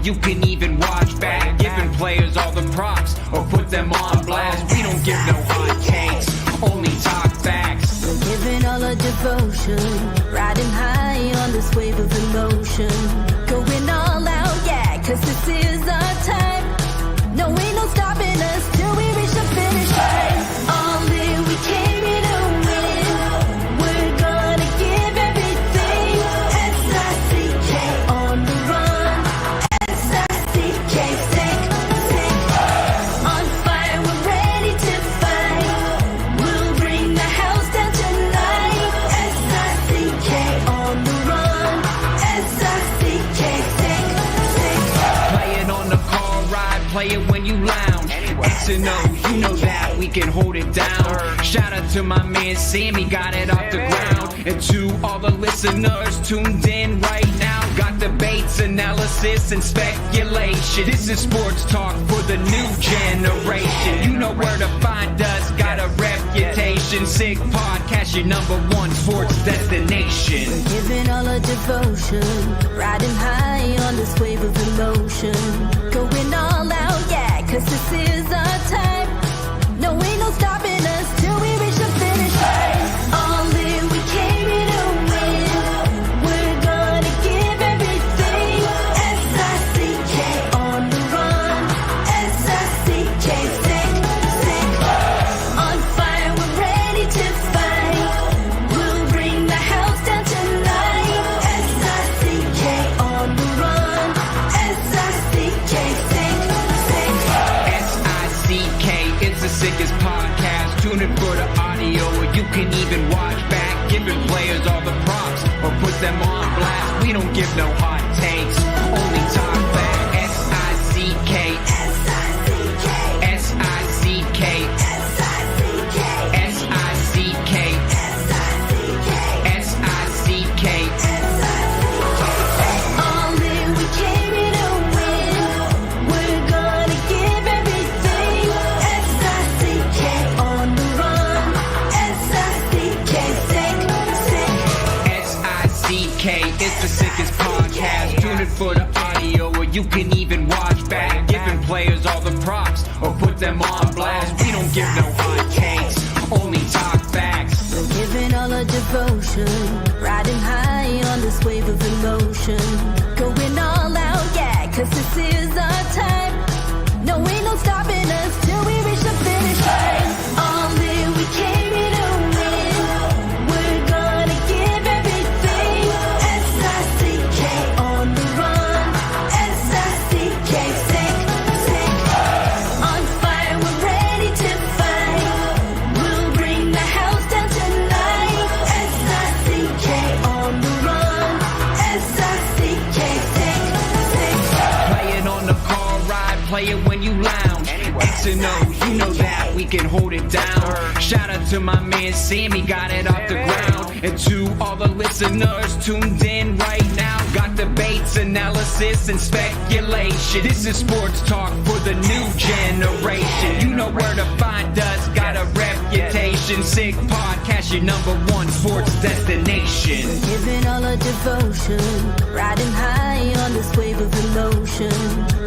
you can even watch back. Giving players all the props or put them on blast. We don't give no hot takes, only talk facts. We're giving all our devotion, riding high on this wave of emotion. Going all out, yeah, cause this is our time. No, ain't no stopping us till we reach the finish line. All in, we came here to win. We're gonna give everything. S-I-C-K on the run. S-I-C-K, sick. On fire, we're ready to fight. We'll bring the house down tonight. S-I-C-K on the run. S-I-C-K, sick. Play it on the car ride, play it when you lounge. X and O, you know that we can hold it down. Shout out to my man Sammy, got it off the ground. And to all the listeners tuned in right now, got debates, analysis, and speculation. This is sports talk for the new generation. You know where to find us, got a reputation. Sick podcast, your #1 sports destination. Giving all our devotion, riding high on this wave of emotion. Going all out, yeah, cause this is our time. No, ain't no stopping us till we reach the finish line. All in, we came here to win. We're gonna give everything. S-I-C-K on the run. S-I-C-K, sick. On fire, we're ready to fight. We'll bring the house down tonight. S-I-C-K on the run. S-I-C-K, sick. S-I-C-K, it's the sickest podcast. Tune in for the audio, or you can even watch back. Giving players all the props or put them on blast. We don't give no hot takes, only talk back. S-I-C-K, S-I-C-K, S-I-C-K, S-I-C-K, S-I-C-K, S-I-C-K. All in, we came here to win. We're gonna give everything. S-I-C-K on the run. S-I-C-K, sick. S-I-C-K, it's the sickest podcast. Tune in for the audio, or you can even watch back. Giving players all the props or put them on blast. We don't give no hot takes, only talk facts. We're giving all our devotion, riding high on this wave of emotion. Going all out, yeah, cause this is our time. No, ain't no stopping us till we reach the finish line. All in, we came here to win. We're gonna give everything. S-I-C-K on the run. S-I-C-K, sick. On fire, we're ready to fight. We'll bring the house down tonight. S-I-C-K on the run. S-I-C-K, sick. Play it on the car ride, play it when you lounge. X and O, you know that we can hold it down. Shout out to my man Sammy, got it off the ground. And to all the listeners tuned in right now, got debates, analysis, and speculation. This is sports talk for the new generation. You know where to find us, got a reputation. Sick podcast, your #1 sports destination. Giving all our devotion, riding high on this wave of emotion.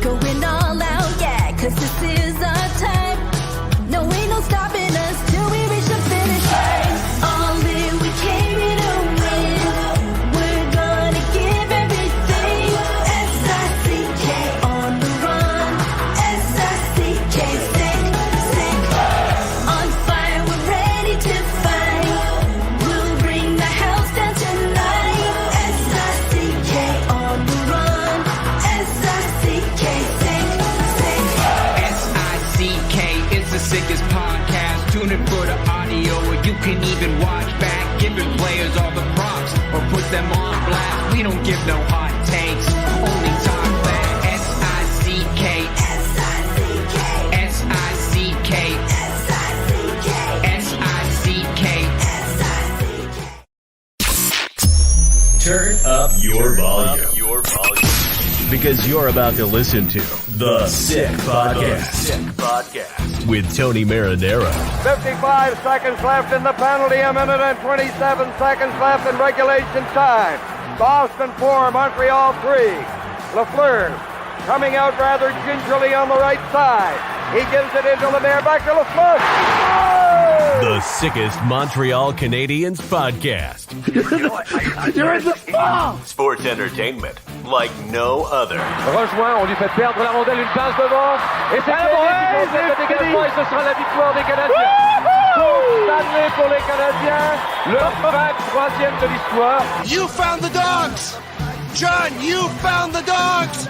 Going all out, yeah, cause this is our time. No, ain't no stopping us till we reach the finish line. All in, we came here to win. We're gonna give everything. S-I-C-K on the run. S-I-C-K, sick. On fire, we're ready to fight. We'll bring the house down tonight. S-I-C-K on the run. S-I-C-K, sick. S-I-C-K, it's the sickest podcast. Tune in for the audio, or you can even watch back. Giving players all the props or put them on blast. We don't give no hot takes, only talk back. S-I-C-K, S-I-C-K, S-I-C-K, S-I-C-K, S-I-C-K, S-I-C-K. Turn up your volume. Because you're about to listen to The Sick Podcast. With Tony Marinaro. 55 seconds left in the penalty, a minute and 27 seconds left in regulation time. Boston 4, Montreal 3. Lafleur coming out rather gingerly on the right side. He gives it into Lemaire, back to Lafleur. The sickest Montreal Canadiens podcast. You're in the fall! Sports entertainment like no other. Rejoint, on lui fait perdre la rondelle, une passe devant. Et c'est le dégagement et ce sera la victoire des Canadiens. Stanley pour les Canadiens, le 23e de l'histoire. You found the dogs! John, you found the dogs!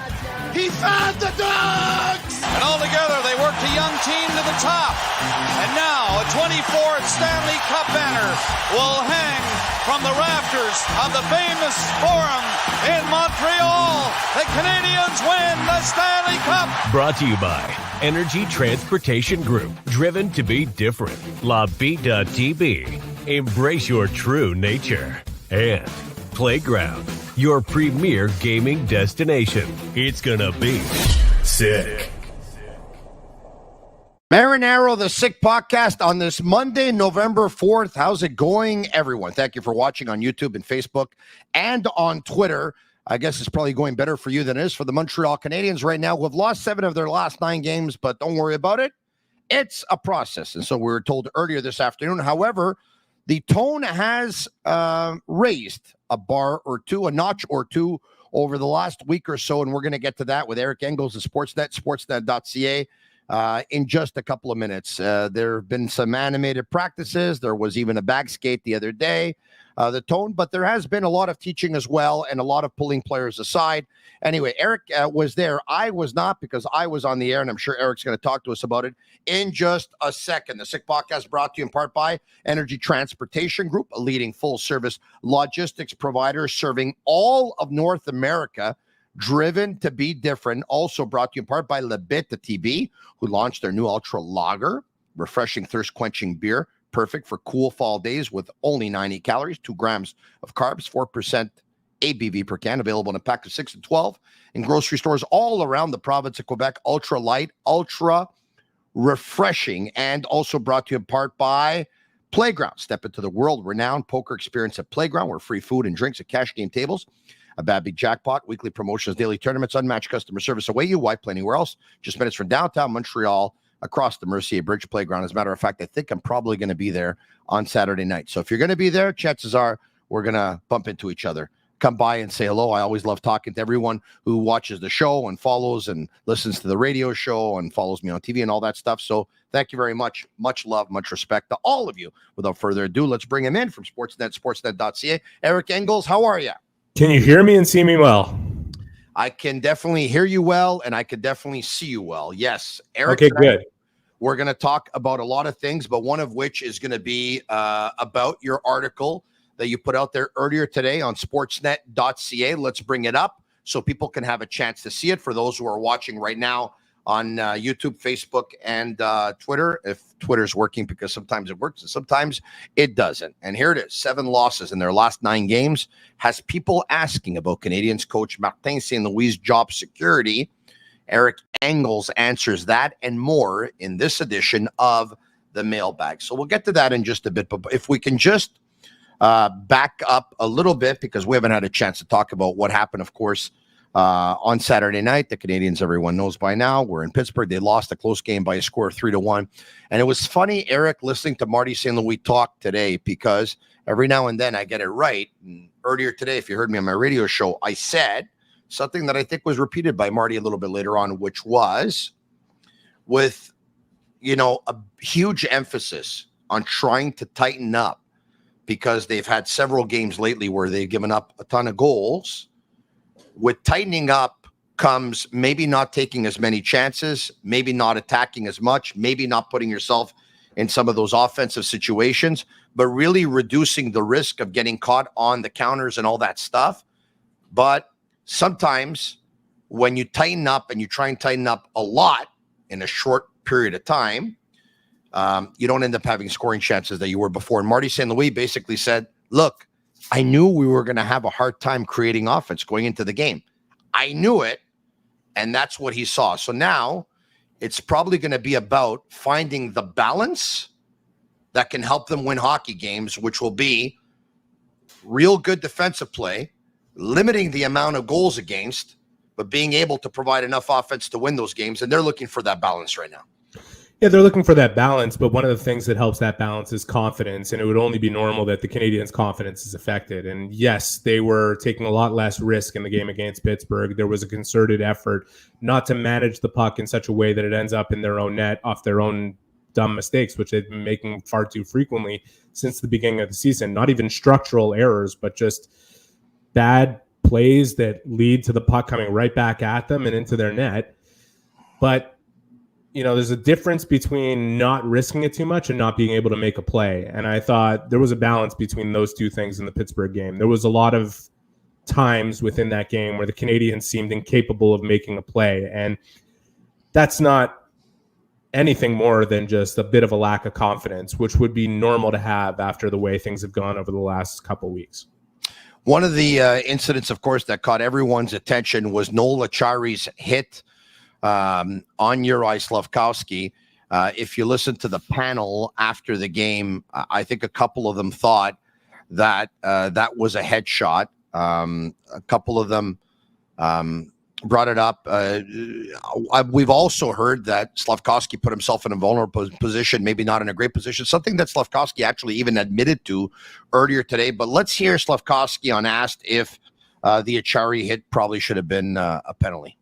He found the dogs! And all together, they worked a young team to the top. And now, a 24th Stanley Cup banner will hang from the rafters of the famous Forum in Montreal. The Canadiens win the Stanley Cup. Brought to you by Energy Transportation Group. Driven to be different. Tibi. Embrace your true nature. And Playground, your premier gaming destination. It's gonna be sick. Marinaro, the Sick Podcast on this Monday, November 4th. How's it going, everyone? Thank you for watching on YouTube and Facebook and on Twitter. I guess it's probably going better for you than it is for the Montreal Canadiens right now, who have lost 7 of their last 9 games, but don't worry about it. It's a process. And so we were told earlier this afternoon. However, the tone has raised a bar or two, a notch or two over the last week or so, and we're going to get to that with Eric Engels of Sportsnet, sportsnet.ca, in just a couple of minutes. There have been some animated practices. There was even a bag skate the other day, the tone, but there has been a lot of teaching as well and a lot of pulling players aside. Anyway, Eric was there. I was not, because I was on the air, and I'm sure Eric's going to talk to us about it in just a second. The Sick Podcast brought to you in part by Energy Transportation Group, a leading full-service logistics provider serving all of North America, driven to be different. Also brought to you in part by Bittt, the Tibi, who launched their new Ultra Lager, refreshing, thirst-quenching beer, perfect for cool fall days with only 90 calories, 2 grams of carbs, 4% ABV per can, available in a pack of 6 and 12 in grocery stores all around the province of Quebec. Ultra light, ultra refreshing, and also brought to you in part by Playground. Step into the world-renowned poker experience at Playground, where free food and drinks at cash game tables, a bad big jackpot, weekly promotions, daily tournaments, unmatched customer service away you. Why play anywhere else? Just minutes from downtown Montreal, across the Mercier Bridge Playground. As a matter of fact, I think I'm probably going to be there on Saturday night. So if you're going to be there, chances are we're going to bump into each other. Come by and say hello. I always love talking to everyone who watches the show and follows and listens to the radio show and follows me on TV and all that stuff. So thank you very much. Much love, much respect to all of you. Without further ado, let's bring him in from Sportsnet, sportsnet.ca. Eric Engels, how are you? Can you hear me and see me well? I can definitely hear you well, and I can definitely see you well. Yes. Eric, okay, good. We're going to talk about a lot of things, but one of which is going to be about your article that you put out there earlier today on sportsnet.ca. Let's bring it up so people can have a chance to see it. For those who are watching right now on YouTube, Facebook, and Twitter, if Twitter's working, because sometimes it works and sometimes it doesn't. And here it is, 7 losses in their last 9 games, has people asking about Canadiens coach Martin St. Louis' job security. Eric Engels answers that and more in this edition of the Mailbag. So we'll get to that in just a bit, but if we can just back up a little bit, because we haven't had a chance to talk about what happened, of course, on Saturday night. The Canadiens, everyone knows by now, were in Pittsburgh. They lost a close game by a score of 3-1. And it was funny, Eric, listening to Marty St. Louis talk today, because every now and then I get it right. And earlier today, if you heard me on my radio show, I said something that I think was repeated by Marty a little bit later on, which was with, a huge emphasis on trying to tighten up, because they've had several games lately where they've given up a ton of goals. With tightening up comes maybe not taking as many chances, maybe not attacking as much, maybe not putting yourself in some of those offensive situations, but really reducing the risk of getting caught on the counters and all that stuff. But sometimes when you tighten up and you try and tighten up a lot in a short period of time, you don't end up having scoring chances that you were before. And Marty St. Louis basically said, look, I knew we were going to have a hard time creating offense going into the game. I knew it, and that's what he saw. So now it's probably going to be about finding the balance that can help them win hockey games, which will be real good defensive play, limiting the amount of goals against, but being able to provide enough offense to win those games. And they're looking for that balance right now. Yeah, they're looking for that balance, but one of the things that helps that balance is confidence, and it would only be normal that the Canadiens' confidence is affected. And yes, they were taking a lot less risk in the game against Pittsburgh. There was a concerted effort not to manage the puck in such a way that it ends up in their own net off their own dumb mistakes, which they've been making far too frequently since the beginning of the season. Not even structural errors, but just bad plays that lead to the puck coming right back at them and into their net. But there's a difference between not risking it too much and not being able to make a play. And I thought there was a balance between those two things in the Pittsburgh game. There was a lot of times within that game where the Canadiens seemed incapable of making a play. And that's not anything more than just a bit of a lack of confidence, which would be normal to have after the way things have gone over the last couple of weeks. One of the incidents, of course, that caught everyone's attention was Noel Achari's hit on Juraj Slafkovsky. If you listen to the panel after the game, I think a couple of them thought that that was a headshot. A couple of them brought it up. We've also heard that Slafkovsky put himself in a vulnerable position, maybe not in a great position, something that Slafkovsky actually even admitted to earlier today. But let's hear Slafkovsky on asked if the Achari hit probably should have been a penalty.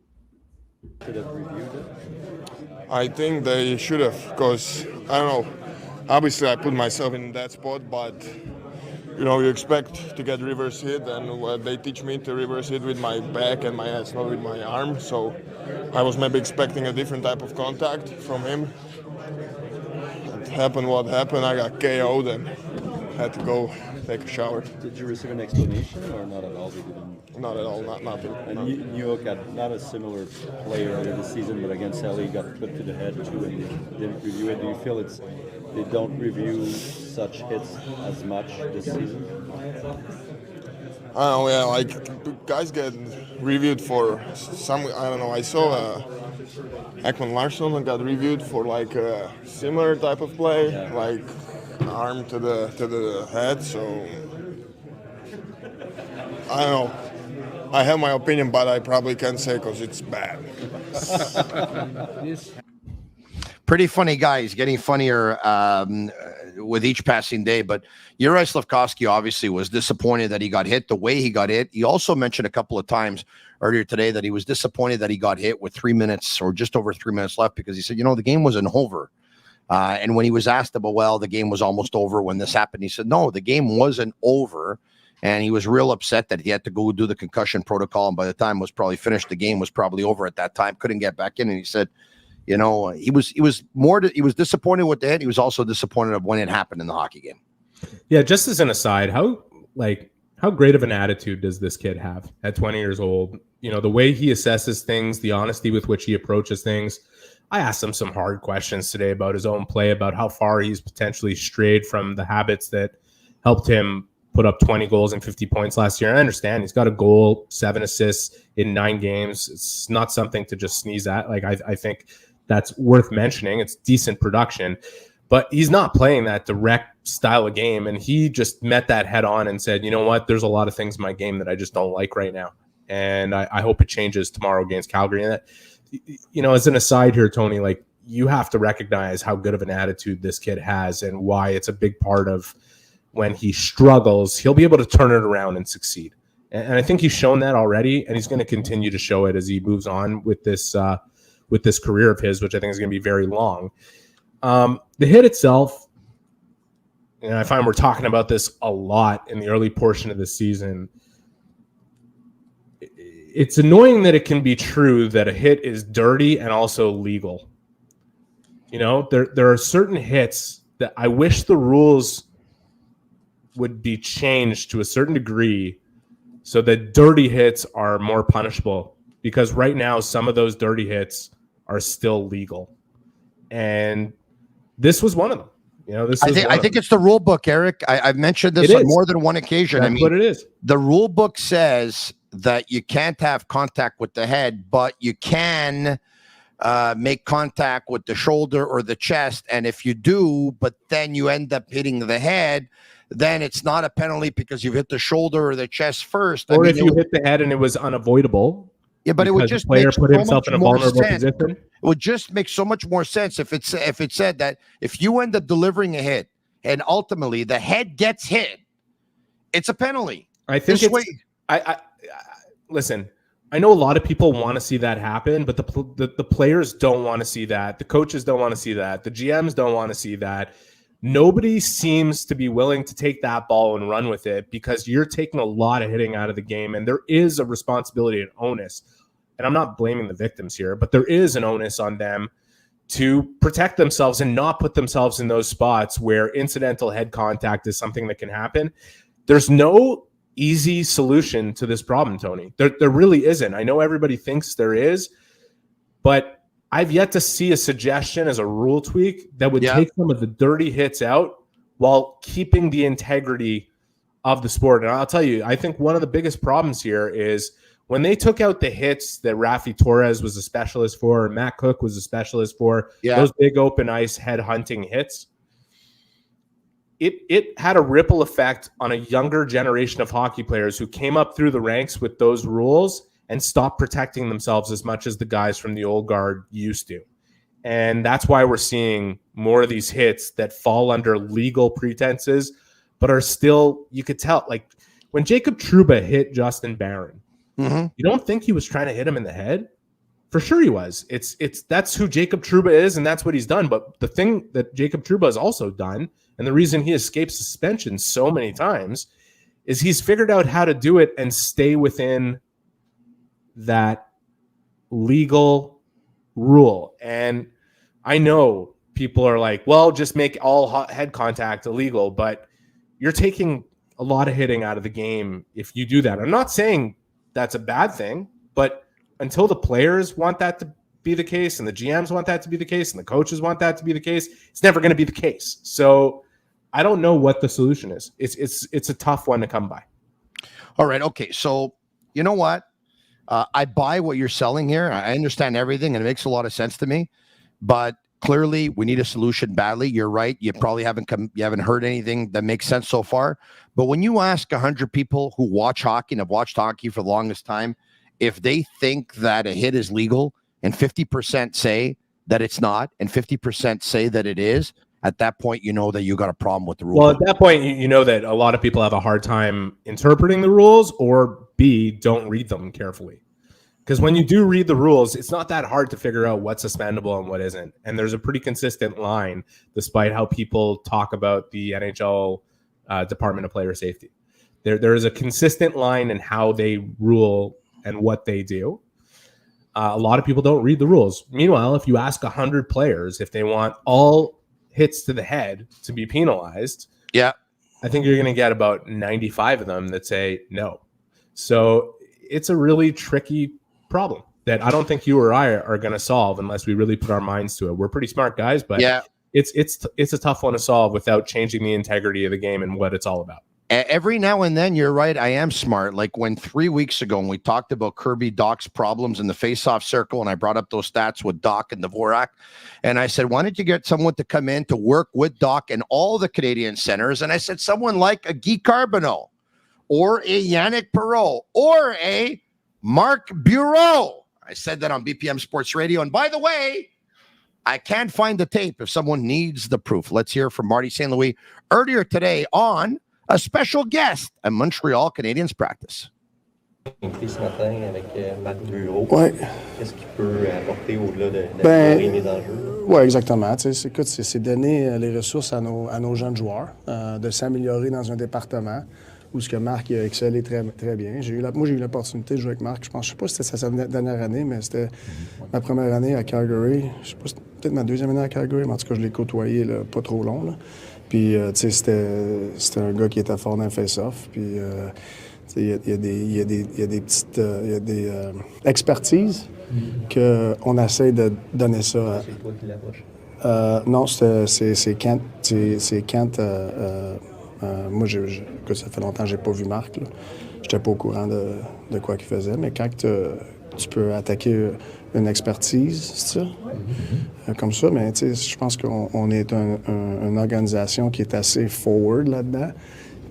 I think they should have, because I don't know. Obviously, I put myself in that spot, but you expect to get reverse hit, and they teach me to reverse hit with my back and my ass, not with my arm. So I was maybe expecting a different type of contact from him. It happened what happened. I got KO'd and had to go take a shower. Did you receive an explanation or not at all? Not at all, nothing. And New York had not a similar play earlier this season, but against LA got put to the head too, and they didn't review it. Do you feel they don't review such hits as much this season? I don't know, yeah, like guys get reviewed for some. I don't know. I saw Ekman Larsson got reviewed for like a similar type of play, like arm to the head. So I don't know. I have my opinion, but I probably can't say because it's bad. Pretty funny guy. He's getting funnier with each passing day. But Juraj Slafkovsky obviously was disappointed that he got hit the way he got hit. He also mentioned a couple of times earlier today that he was disappointed that he got hit with 3 minutes or just over 3 minutes left, because he said, the game wasn't over. And when he was asked about, the game was almost over when this happened, he said, no, the game wasn't over. And he was real upset that he had to go do the concussion protocol. And by the time it was probably finished, the game was probably over at that time. Couldn't get back in. And he said, he was disappointed with the hit. He was also disappointed of when it happened in the hockey game. Yeah, just as an aside, how great of an attitude does this kid have at 20 years old? The way he assesses things, the honesty with which he approaches things. I asked him some hard questions today about his own play, about how far he's potentially strayed from the habits that helped him put up 20 goals and 50 points last year. And I understand he's got a goal, 7 assists in 9 games. It's not something to just sneeze at. I think that's worth mentioning. It's decent production, but he's not playing that direct style of game. And he just met that head on and said, you know what, there's a lot of things in my game that I just don't like right now. And I hope it changes tomorrow against Calgary. And that, as an aside here, Tony, you have to recognize how good of an attitude this kid has and why it's a big part of when he struggles, he'll be able to turn it around and succeed. And I think he's shown that already, and he's going to continue to show it as he moves on with this career of his, which I think is going to be very long. The hit itself, I find we're talking about this a lot in the early portion of the season. It's annoying that it can be true that a hit is dirty and also legal. There are certain hits that I wish the rules would be changed to a certain degree so that dirty hits are more punishable, because right now some of those dirty hits are still legal. And this was one of them. I think it's the rule book, Eric. I've mentioned this on more than one occasion. That's what it is. The rule book says that you can't have contact with the head, but you can make contact with the shoulder or the chest. And if you do, but then you end up hitting the head, then it's not a penalty because you've hit the shoulder or the chest first. Or if you hit the head and it was unavoidable, Yeah, but it would just player make put so himself much in a more vulnerable sense. position. It would just make so much more sense if it said that if you end up delivering a hit and ultimately the head gets hit, it's a penalty. I think I listen. I know a lot of people want to see that happen, but the players don't want to see that. The coaches don't want to see that. The GMs don't want to see that. Nobody seems to be willing to take that ball and run with it because you're taking a lot of hitting out of the game, and there is a responsibility and onus. And I'm not blaming the victims here, but there is an onus on them to protect themselves and not put themselves in those spots where incidental head contact is something that can happen. There's no easy solution to this problem, Tony. There really isn't. I know everybody thinks there is, but I've yet to see a suggestion as a rule tweak that would take some of the dirty hits out while keeping the integrity of the sport. And I'll tell you, I think one of the biggest problems here is when they took out the hits that Rafi Torres was a specialist for, and Matt Cook was a specialist for, those big open ice head hunting hits, it had a ripple effect on a younger generation of hockey players who came up through the ranks with those rules and stopped protecting themselves as much as the guys from the old guard used to. And that's why we're seeing more of these hits that fall under legal pretenses, but are still, you could tell, like when Jacob Trouba hit Justin Barron, you don't think he was trying to hit him in the head? For sure he was. That's who Jacob Trouba is, and that's what he's done. But the thing that Jacob Trouba has also done, and the reason he escaped suspension so many times, is he's figured out how to do it and stay within that legal rule. And I know people are like, well, just make all head contact illegal, but you're taking a lot of hitting out of the game if you do that. I'm not saying that's a bad thing, but until the players want that to be the case and the GMs want that to be the case and the coaches want that to be the case, it's never going to be the case. So I don't know what the solution is. It's a tough one to come by. All right. Okay. So you know what? I buy what you're selling here. I understand everything, and it makes a lot of sense to me. But clearly, we need a solution badly. You're right. You probably haven't heard anything that makes sense so far. But when you ask 100 people who watch hockey and have watched hockey for the longest time, if they think that a hit is legal, and 50% say that it's not, and 50% say that it is, at that point, you know that you got a problem with the rule. Well, at that point, you know that a lot of people have a hard time interpreting the rules, or B, don't read them carefully. Because when you do read the rules, it's not that hard to figure out what's suspendable and what isn't. And there's a pretty consistent line, despite how people talk about the NHL Department of Player Safety. There is a consistent line in how they rule and what they do. A lot of people don't read the rules. Meanwhile, if you ask 100 players if they want all hits to the head to be penalized, I think you're going to get about 95 of them that say no. So it's a really tricky problem that I don't think you or I are going to solve unless we really put our minds to it. We're pretty smart guys, but it's a tough one to solve without changing the integrity of the game and what it's all about. Every now and then, you're right, I am smart. Like when 3 weeks ago, when we talked about Kirby Doc's problems in the faceoff circle, and I brought up those stats with Doc and Dvorak, and I said, why don't you get someone to come in to work with Doc and all the Canadian centers? And I said, someone like a Guy Carbonneau or a Yannick Perreault or a Marc Bureau. I said that on BPM Sports Radio. And by the way, I can't find the tape if someone needs the proof. Let's hear from Marty St. Louis earlier today on a special guest at Montreal Canadiens practice. Ce matin avec Marc Bureau. Ouais. Qu'est-ce qu'il peut apporter au-delà de la mise en jeu? Oui, exactement. Écoute, c'est donner les ressources à nos jeunes joueurs, de s'améliorer dans un département où ce que Marc a excellé très, très bien. Moi, j'ai eu l'opportunité de jouer avec Marc. Je sais pas si c'était sa dernière année, mais c'était ma première année à Calgary. Je sais pas, c'était peut-être ma deuxième année à Calgary, mais en tout cas, je l'ai côtoyé là, pas trop long. Là. Puis, tu sais, c'était un gars qui était fort dans le face-off. Puis, il y a des petites expertises qu'on essaie de donner ça. C'est toi qui l'approche? Non, c'est Kent. C'est Kent. Moi, ça fait longtemps que j'ai pas vu Marc. Je n'étais pas au courant de quoi qu'il faisait. Mais quand tu peux attaquer une expertise, c'est ça? Comme ça, mais je pense qu'on est une organisation qui est assez forward là-dedans.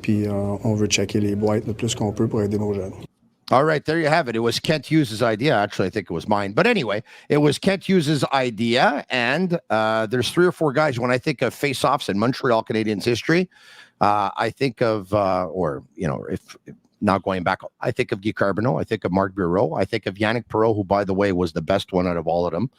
Puis on veut checker les boîtes le plus qu'on peut pour aider nos jeunes. All right, there you have it. It was Kent Hughes' idea. Actually, I think it was mine. But anyway, it was Kent Hughes' idea. And there's 3 or 4 guys. When I think of face-offs in Montreal Canadiens history, I think of, if not going back, I think of Guy Carbonneau. I think of Marc Bureau. I think of Yannick Perreault, who, by the way, was the best one out of all of them,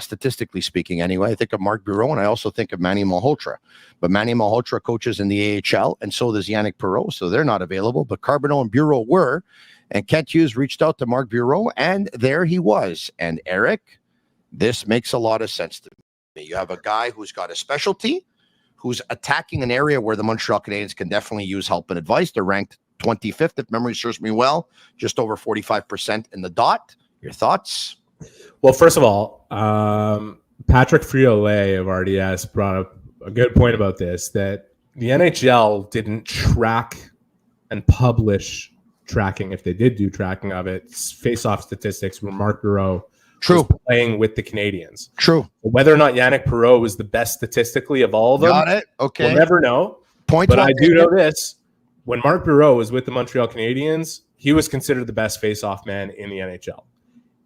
statistically speaking anyway. I think of Marc Bureau, and I also think of Manny Malhotra. But Manny Malhotra coaches in the AHL, and so does Yannick Perreault, so they're not available. But Carbonneau and Bureau were. And Kent Hughes reached out to Marc Bureau, and there he was. And Eric, this makes a lot of sense to me. You have a guy who's got a specialty, who's attacking an area where the Montreal Canadiens can definitely use help and advice. They're ranked 25th, if memory serves me well, just over 45% in the dot. Your thoughts? Well, first of all, Patrick Friolet of RDS brought up a good point about this, that the NHL didn't track and publish tracking, if they did do tracking of it, face-off statistics where Marc Bureau was playing with the Canadiens. True. Whether or not Yannick Perreault was the best statistically of all of them, got it. Okay. We'll never know. But I do know this. When Marc Bureau was with the Montreal Canadiens, he was considered the best face-off man in the NHL.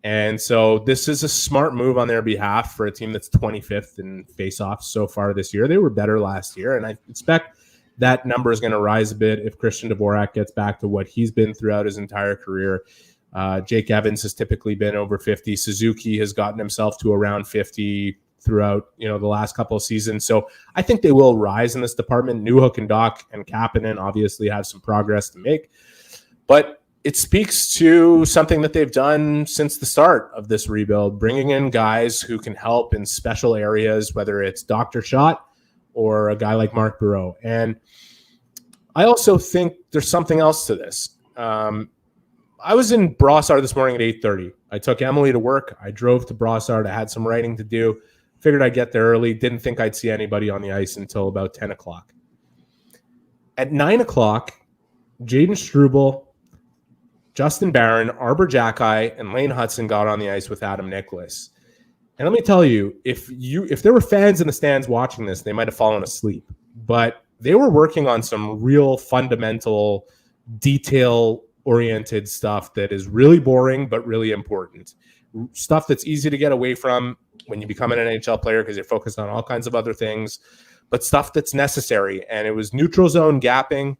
And so this is a smart move on their behalf for a team that's 25th in face-offs so far this year. They were better last year, and I expect that number is going to rise a bit if Christian Dvorak gets back to what he's been throughout his entire career. Jake Evans has typically been over 50. Suzuki has gotten himself to around 50 throughout, the last couple of seasons. So I think they will rise in this department. Newhook and Doc and Kapanen obviously have some progress to make, but it speaks to something that they've done since the start of this rebuild, bringing in guys who can help in special areas, whether it's Dr. Schott or a guy like Marc Bureau. And I also think there's something else to this. I was in Brossard this morning at 8:30. I took Emily to work. I drove to Brossard. I had some writing to do. Figured I'd get there early. Didn't think I'd see anybody on the ice until about 10 o'clock. At 9 o'clock, Jaden Struble, Justin Barron, Arbor Jacki, and Lane Hudson got on the ice with Adam Nicholas. And let me tell you, if there were fans in the stands watching this, they might have fallen asleep. But they were working on some real fundamental, detail-oriented stuff that is really boring but really important. Stuff that's easy to get away from when you become an NHL player because you're focused on all kinds of other things, but stuff that's necessary. And it was neutral zone gapping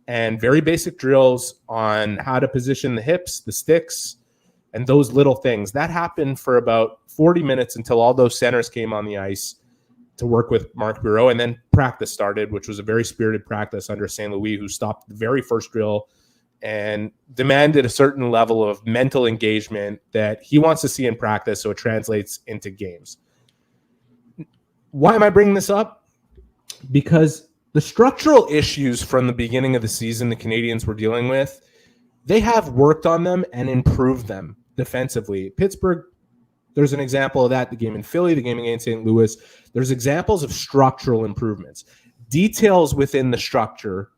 and very basic drills on how to position the hips, the sticks, and those little things. That happened for about 40 minutes until all those centers came on the ice to work with Marc Bureau, and then practice started, which was a very spirited practice under St. Louis, who stopped the very first drill and demanded a certain level of mental engagement that he wants to see in practice so it translates into games. Why am I bringing this up? Because the structural issues from the beginning of the season the Canadiens were dealing with, they have worked on them and improved them defensively. Pittsburgh, there's an example of that. The game in Philly, the game against St. Louis, there's examples of structural improvements. Details within the structure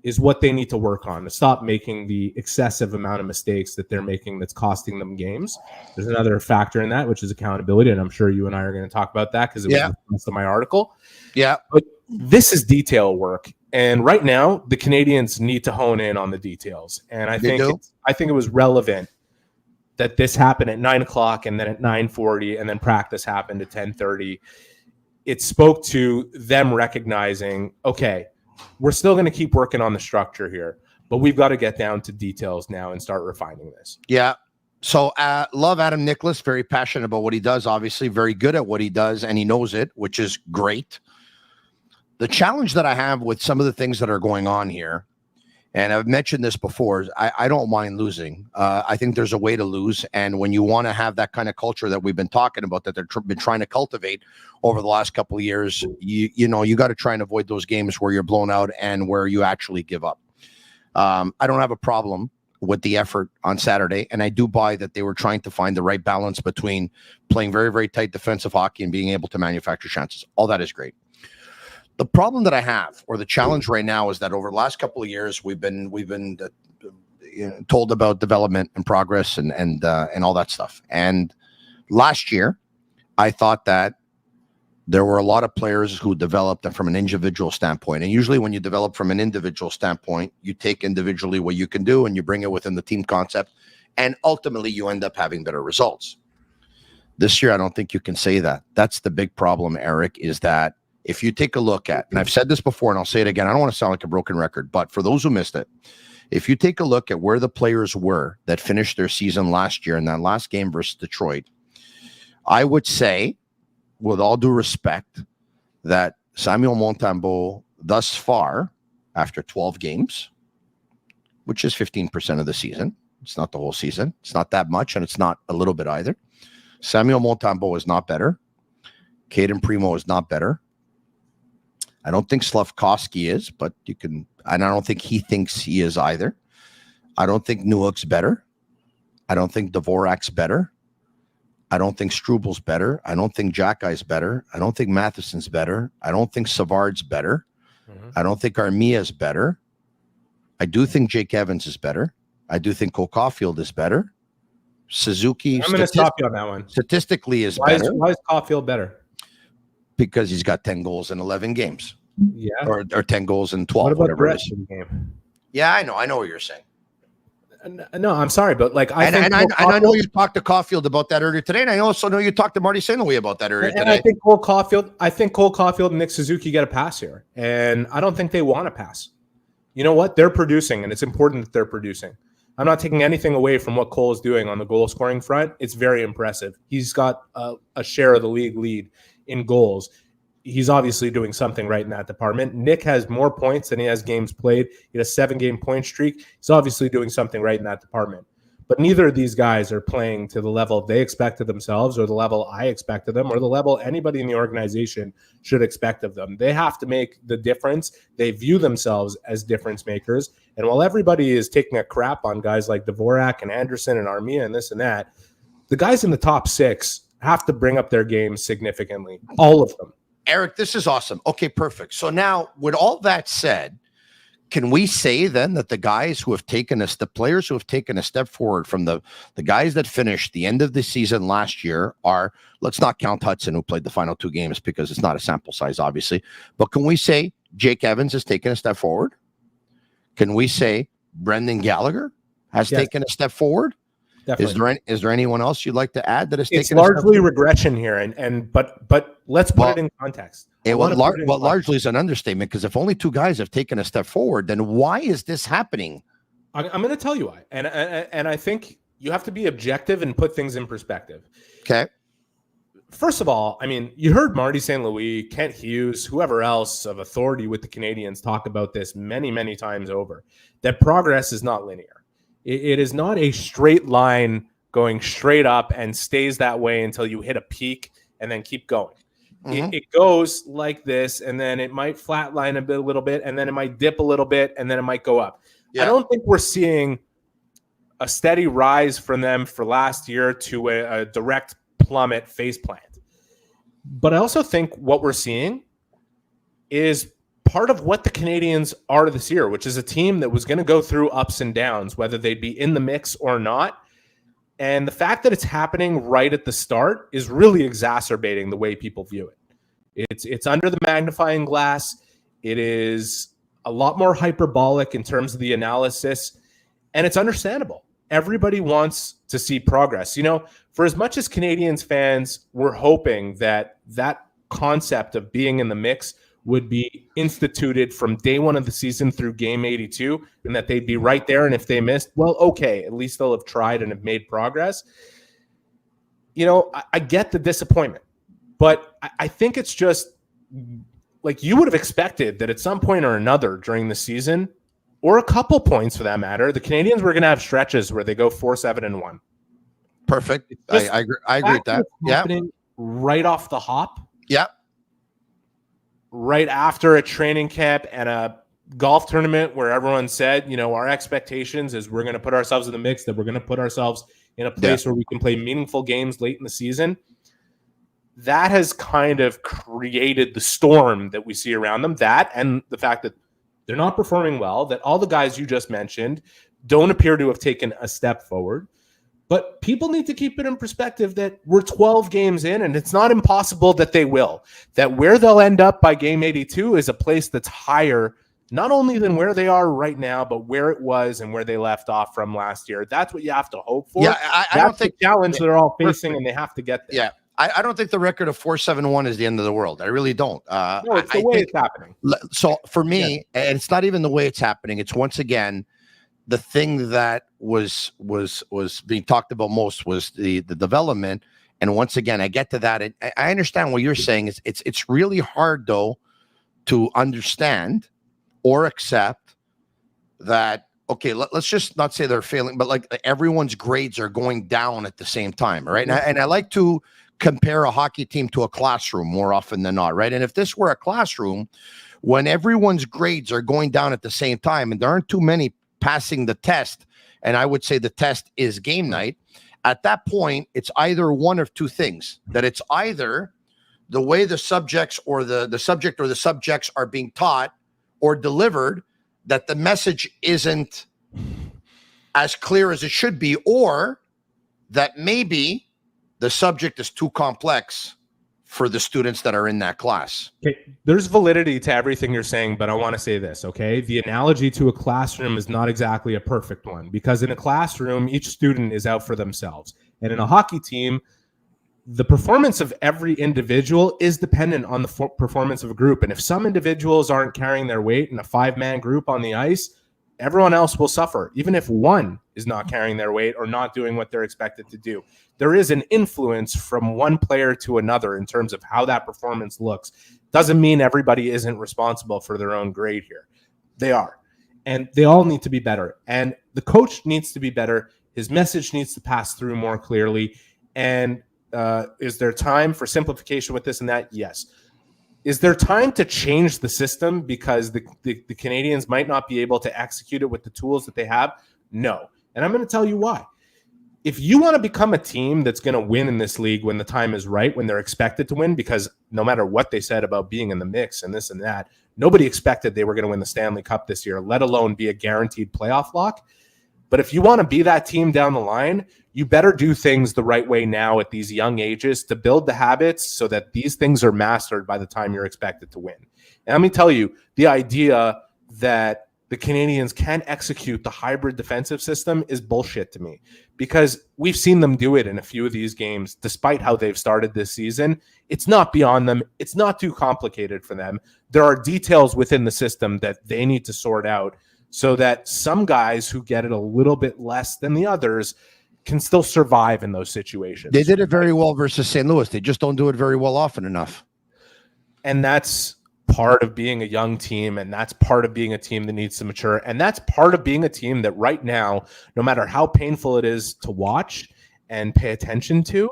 is what they need to work on to stop making the excessive amount of mistakes that they're making that's costing them games. There's another factor in that, which is accountability, and I'm sure you and I are going to talk about that because it was the rest of my article. Yeah. But this is detail work, and right now the Canadiens need to hone in on the details. And I think it was relevant that this happened at 9 o'clock and then at 9:40 and then practice happened at 10:30. It spoke to them recognizing, okay, we're still going to keep working on the structure here, but we've got to get down to details now and start refining this. Yeah. So love Adam Nicholas, very passionate about what he does, obviously very good at what he does, and he knows it, which is great. The challenge that I have with some of the things that are going on here, and I've mentioned this before, I don't mind losing. I think there's a way to lose. And when you want to have that kind of culture that we've been talking about, that they've been trying to cultivate over the last couple of years, you got to try and avoid those games where you're blown out and where you actually give up. I don't have a problem with the effort on Saturday. And I do buy that they were trying to find the right balance between playing very, very tight defensive hockey and being able to manufacture chances. All that is great. The problem that I have, or the challenge right now, is that over the last couple of years, we've been told about development and progress and all that stuff. And last year, I thought that there were a lot of players who developed from an individual standpoint. And usually when you develop from an individual standpoint, you take individually what you can do and you bring it within the team concept. And ultimately you end up having better results. This year, I don't think you can say that. That's the big problem, Eric, is that if you take a look at, and I've said this before and I'll say it again, I don't want to sound like a broken record, but for those who missed it, if you take a look at where the players were that finished their season last year in that last game versus Detroit, I would say, with all due respect, that Samuel Montembeault thus far, after 12 games, which is 15% of the season, it's not the whole season, it's not that much, and it's not a little bit either. Samuel Montembeault is not better. Caden Primo is not better. I don't think Slafkovsky is, but you can, and I don't think he thinks he is either. I don't think Newhook's better. I don't think Dvorak's better. I don't think Strubel's better. I don't think Jackie's better. I don't think Matheson's better. I don't think Savard's better. I don't think Armia's better. I do think Jake Evans is better. I do think Caufield is better. Suzuki. I'm going to stop you on that one. Statistically is better. Why is Caufield better? Because he's got 10 goals in 11 games. Yeah. Or 10 goals in 12. What about whatever the it rest is. of the game? Yeah, I know what you're saying. No, I'm sorry, but like I know you talked to Caufield about that earlier today, and I also know you talked to Marty St. Louis about that earlier today. I think Cole Caufield and Nick Suzuki get a pass here, and I don't think they want to pass. You know what? They're producing, and it's important that they're producing. I'm not taking anything away from what Cole is doing on the goal scoring front. It's very impressive. He's got a share of the league lead in goals. He's obviously doing something right in that department. Nick has more points than he has games played. He had a 7-game point streak. He's obviously doing something right in that department. But neither of these guys are playing to the level they expect of themselves or the level I expect of them or the level anybody in the organization should expect of them. They have to make the difference. They view themselves as difference makers. And while everybody is taking a crap on guys like Dvorak and Anderson and Armia and this and that, the guys in the top 6 have to bring up their game significantly. All of them. Eric, this is awesome. Okay, perfect. So now, with all that said, can we say then that the guys who have taken us, the players who have taken a step forward from the guys that finished the end of the season last year are, let's not count Hudson, who played the final 2 games because it's not a sample size, obviously, but can we say Jake Evans has taken a step forward? Can we say Brendan Gallagher has taken a step forward? Definitely. Is there anyone else you'd like to add that has taken? It's largely regression here, but let's put it in context. Largely is an understatement, because if only 2 guys have taken a step forward, then why is this happening? I'm going to tell you why, and I think you have to be objective and put things in perspective. Okay. First of all, I mean, you heard Marty St. Louis, Kent Hughes, whoever else of authority with the Canadiens talk about this many, many times over, that progress is not linear. It is not a straight line going straight up and stays that way until you hit a peak and then keep going. It goes like this, and then it might flatline a little bit, and then it might dip a little bit, and then it might go up. Yeah. I don't think we're seeing a steady rise from them for last year to a direct plummet face plant. But I also think what we're seeing is part of what the Canadiens are this year, which is a team that was going to go through ups and downs, whether they'd be in the mix or not. And the fact that it's happening right at the start is really exacerbating the way people view it. It's under the magnifying glass. It is a lot more hyperbolic in terms of the analysis, and it's understandable. Everybody wants to see progress. You know, for as much as Canadiens fans were hoping that that concept of being in the mix would be instituted from day 1 of the season through game 82, and that they'd be right there. And if they missed, well, okay, at least they'll have tried and have made progress. You know, I get the disappointment, but I think it's just like you would have expected that at some point or another during the season, or a couple points for that matter, the Canadiens were going to have stretches where they go 4-7-1. Perfect. I agree with that. Yeah. Right off the hop. Yeah. Right after a training camp and a golf tournament where everyone said, you know, our expectations is we're going to put ourselves in the mix, that we're going to put ourselves in a place where we can play meaningful games late in the season. That has kind of created the storm that we see around them. That and the fact that they're not performing well, that all the guys you just mentioned don't appear to have taken a step forward. But people need to keep it in perspective that we're 12 games in, and it's not impossible that they will. That where they'll end up by game 82 is a place that's higher, not only than where they are right now, but where it was and where they left off from last year. That's what you have to hope for. Yeah, I don't think the challenge they're all facing, and they have to get there. Yeah, I don't think the record of 4-7-1 is the end of the world. I really don't. No, it's the way it's happening. So for me, and it's not even the way it's happening. It's once again the thing that was being talked about most was the development. And once again, I get to that. And I understand what you're saying. It's really hard though to understand or accept that. Okay, let's just not say they're failing, but like everyone's grades are going down at the same time, right? And I like to compare a hockey team to a classroom more often than not, right? And if this were a classroom, when everyone's grades are going down at the same time, and there aren't too many passing the test, and I would say the test is game night, at that point, it's either one of two things, that it's either the way the subjects or the subject or the subjects are being taught or delivered, that the message isn't as clear as it should be, or that maybe the subject is too complex for the students that are in that class. Okay, there's validity to everything you're saying, but I want to say this, okay? The analogy to a classroom is not exactly a perfect one, because in a classroom, each student is out for themselves. And in a hockey team, the performance of every individual is dependent on the performance of a group. And if some individuals aren't carrying their weight in a 5-man group on the ice, everyone else will suffer, even if one is not carrying their weight or not doing what they're expected to do. There is an influence from one player to another in terms of how that performance looks. Doesn't mean everybody isn't responsible for their own grade here. They are. And they all need to be better. And the coach needs to be better. His message needs to pass through more clearly. And is there time for simplification with this and that? Yes. Is there time to change the system because the Canadiens might not be able to execute it with the tools that they have? No. And I'm going to tell you why. If you want to become a team that's going to win in this league when the time is right, when they're expected to win, because no matter what they said about being in the mix and this and that, nobody expected they were going to win the Stanley Cup this year, let alone be a guaranteed playoff lock. But if you want to be that team down the line, you better do things the right way now at these young ages to build the habits so that these things are mastered by the time you're expected to win. And let me tell you, the idea that the Canadiens can execute the hybrid defensive system is bullshit to me, because we've seen them do it in a few of these games, despite how they've started this season. It's not beyond them. It's not too complicated for them. There are details within the system that they need to sort out so that some guys who get it a little bit less than the others can still survive in those situations. They did it very well versus St. Louis. They just don't do it very well often enough. And that's part of being a young team, and that's part of being a team that needs to mature, and that's part of being a team that right now, no matter how painful it is to watch and pay attention to,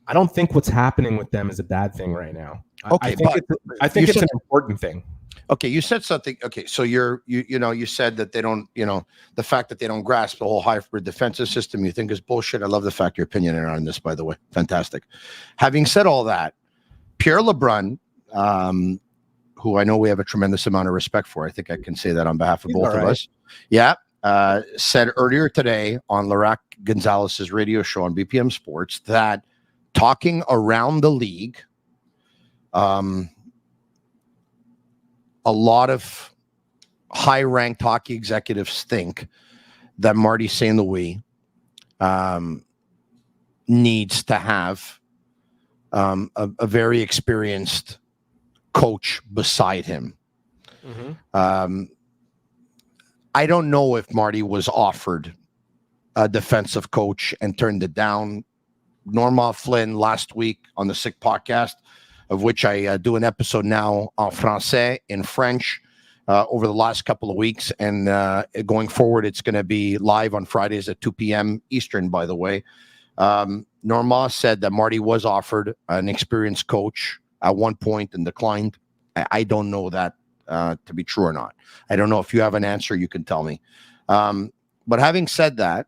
I don't think what's happening with them is a bad thing right now. Okay, I think it's an important thing. Okay, you said something. Okay, so you said that they don't, the fact that they don't grasp the whole hybrid defensive system, you think is bullshit. I love the fact your opinion on this, by the way. Fantastic. Having said all that, Pierre LeBrun, who I know we have a tremendous amount of respect for, I think I can say that on behalf of both of us. Yeah, said earlier today on Larac Gonzalez's radio show on BPM Sports that talking around the league, a lot of high-ranked hockey executives think that Marty St. Louis needs to have a very experienced coach beside him. Mm-hmm. I don't know if Marty was offered a defensive coach and turned it down. Norma Flynn last week on the Sick podcast, of which I do an episode now en français, in French, over the last couple of weeks. And going forward, it's going to be live on Fridays at 2 p.m. Eastern, by the way. Norma said that Marty was offered an experienced coach at one point and declined. I don't know that to be true or not. I don't know. If you have an answer, you can tell me. But having said that,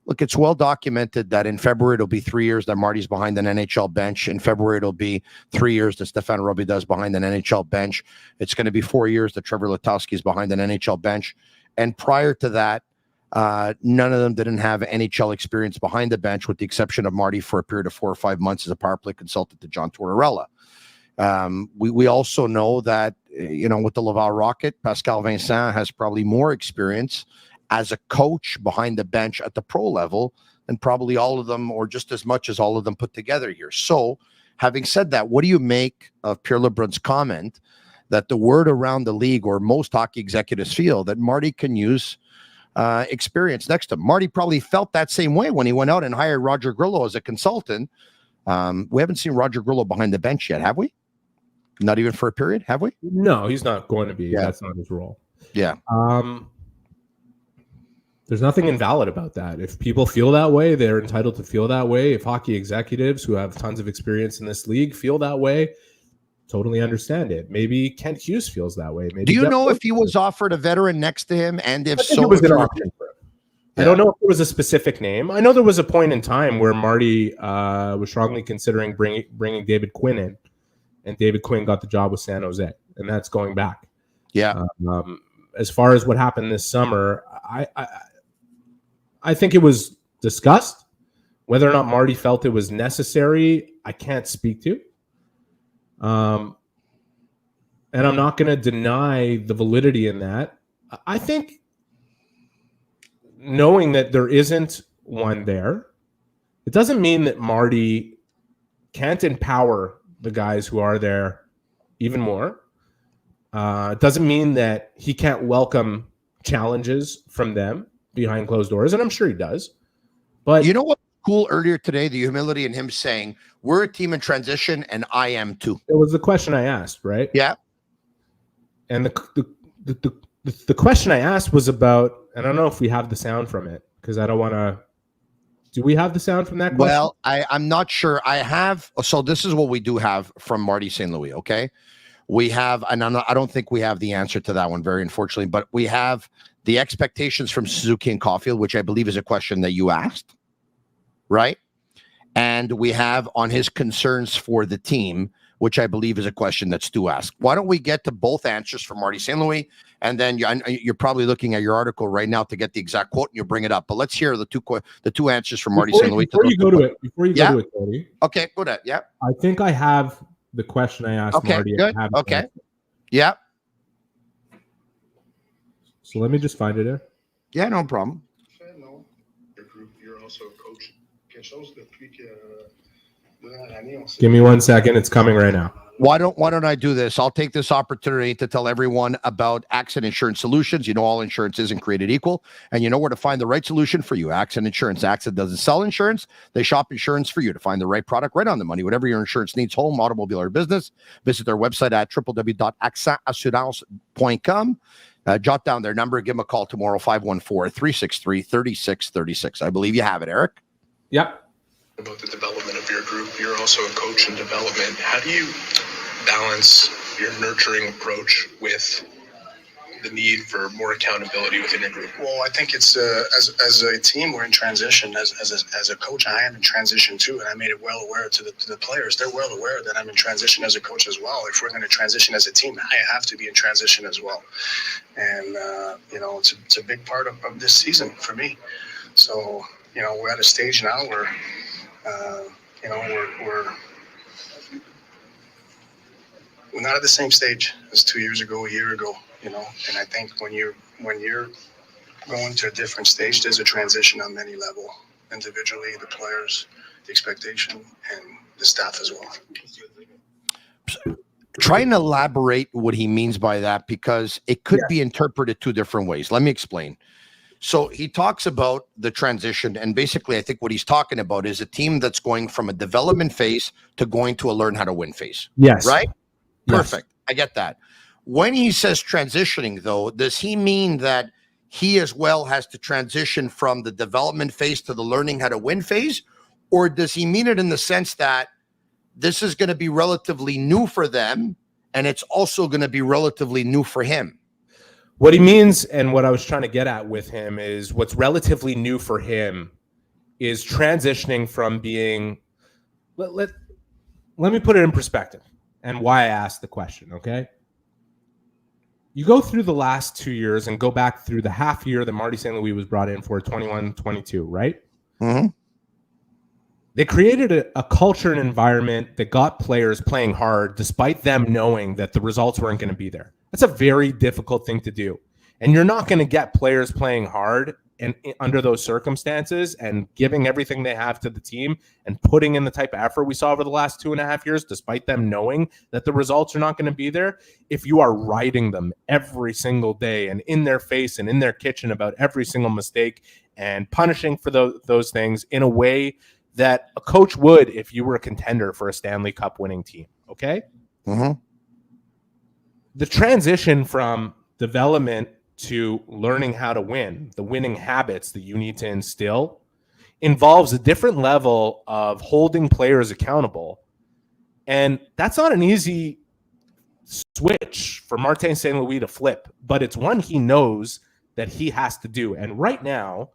look, it's well documented that in February, it'll be 3 years that Marty's behind an NHL bench. In February, it'll be 3 years that Stefan Robidas behind an NHL bench. It's going to be 4 years that Trevor Letowski is behind an NHL bench. And prior to that, None of them didn't have NHL experience behind the bench, with the exception of Marty for a period of 4 or 5 months as a power play consultant to John Tortorella. We also know that, with the Laval Rocket, Pascal Vincent has probably more experience as a coach behind the bench at the pro level than probably all of them, or just as much as all of them put together here. So, having said that, what do you make of Pierre LeBrun's comment that the word around the league, or most hockey executives feel, that Marty can use experience next to him? Marty probably felt that same way when he went out and hired Roger Grillo as a consultant. We haven't seen Roger Grillo behind the bench yet, have we? Not even for a period, have we? No, he's not going to be. Yeah. That's not his role. Yeah. There's nothing invalid about that. If people feel that way, they're entitled to feel that way. If hockey executives who have tons of experience in this league feel that way, totally understand it. Maybe Kent Hughes feels that way. Maybe Do you know if he was offered a veteran next to him, and if so, it was an option for him? Yeah. I don't know if it was a specific name. I know there was a point in time where Marty was strongly considering bringing David Quinn in, and David Quinn got the job with San Jose, and that's going back. Yeah. As far as what happened this summer, I think it was discussed. Whether or not Marty felt it was necessary, I can't speak to. And I'm not going to deny the validity in that. I think knowing that there isn't one there, it doesn't mean that Marty can't empower the guys who are there even more. It doesn't mean that he can't welcome challenges from them behind closed doors, and I'm sure he does. But you know what? Cool earlier today, the humility in him saying, we're a team in transition, and I am too. It was the question I asked, right? Yeah. And the question I asked was about, and I don't know if we have the sound from it, because I don't want to. Do we have the sound from that question? Well, I'm not sure. I have. So this is what we do have from Marty St. Louis, okay? We have, and I don't think we have the answer to that one, very unfortunately, but we have the expectations from Suzuki and Caufield, which I believe is a question that you asked, right? And we have on his concerns for the team, which I believe is a question that Stu asked. Why don't we get to both answers from Marty St. Louis, and then you're probably looking at your article right now to get the exact quote, and you'll bring it up. But let's hear the two answers from Marty St. Louis. Before you go to it, Cody. Okay, go ahead. Yeah. I think I have the question I asked Marty. Good. Okay. Yeah. So let me just find it here. Yeah, no problem. You're also a coach. Give me 1 second. It's coming right now. Why don't I do this? I'll take this opportunity to tell everyone about Accident Insurance Solutions. You know, all insurance isn't created equal, and you know where to find the right solution for you. Accident Insurance. Accident doesn't sell insurance. They shop insurance for you to find the right product right on the money. Whatever your insurance needs, home, automobile, or business, visit their website at www.accentassurance.com. Jot down their number. Give them a call tomorrow, 514-363-3636. I believe you have it, Eric. Yep. About the development of your group, you're also a coach in development. How do you balance your nurturing approach with the need for more accountability within your group? Well, I think it's as a team, we're in transition. As a coach, I am in transition too, and I made it well aware to the players. They're well aware that I'm in transition as a coach as well. If we're going to transition as a team, I have to be in transition as well. And it's a big part of this season for me. So we're at a stage now where we're not at the same stage as 2 years ago, a year ago, and I think when you're going to a different stage, there's a transition on many levels, individually, the players, the expectation, and the staff as well. Try and elaborate what he means by that, because it could be interpreted two different ways. Let me explain. So he talks about the transition, and basically I think what he's talking about is a team that's going from a development phase to going to a learn how to win phase. Yes. Right? Yes. Perfect. I get that. When he says transitioning, though, does he mean that he as well has to transition from the development phase to the learning how to win phase? Or does he mean it in the sense that this is going to be relatively new for them, and it's also going to be relatively new for him? What he means, and what I was trying to get at with him, is what's relatively new for him is transitioning from being, let me put it in perspective and why I asked the question, okay? You go through the last 2 years and go back through the half year that Marty St. Louis was brought in for, 21-22, right? Mm-hmm. They created a culture and environment that got players playing hard despite them knowing that the results weren't going to be there. That's a very difficult thing to do. And you're not going to get players playing hard and under those circumstances and giving everything they have to the team and putting in the type of effort we saw over the last 2.5 years, despite them knowing that the results are not going to be there, if you are riding them every single day and in their face and in their kitchen about every single mistake and punishing for those things in a way that a coach would if you were a contender for a Stanley Cup winning team, okay? Mm-hmm. The transition from development to learning how to win, the winning habits that you need to instill, involves a different level of holding players accountable. And that's not an easy switch for Martin St. Louis to flip, but it's one he knows that he has to do. And right now,